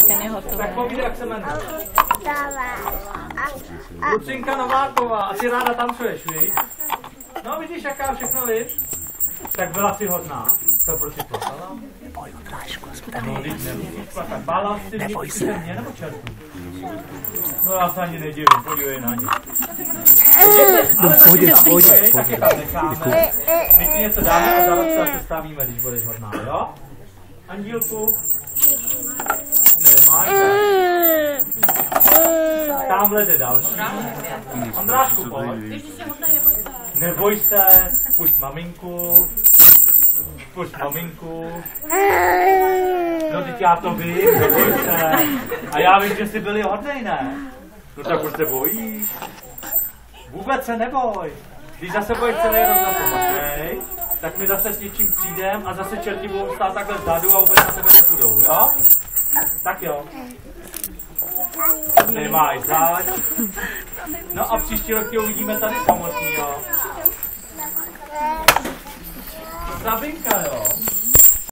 ten je hotový. Tak povídej, jak se jmenuje. Lucinka Nováková, asi ráda tancuješ, víš? No vidíš, jaká všechno víš? Tak byla si hodná. To proč jsi plakala? No, teď nemusíš plakat. Bála jsi mě nebo čertu? No já se ani nedivím, podívej na ně. Ale tak je tam necháme. My ti něco dáme a za rok se stavíme, když budeš hodná, jo? Andílku? Nemáš? Tamhle jde další. Ondrášku, pojď. Neboj se, pušť maminku. Pušť maminku. No teď já to vím, neboj se. A já vím, že jsi byli hodnej, ne? No tak už se bojíš. Vůbec se neboj. Když zase budeš celý rok na to hodnej, tak my zase s něčím přijdem a zase čerti budou stát takhle vzadu a vůbec na sebe nepůjdou, jo? Tak jo. Nemáš zač. No a příští rok tě uvidíme tady samotný, jo. Sabinka, jo.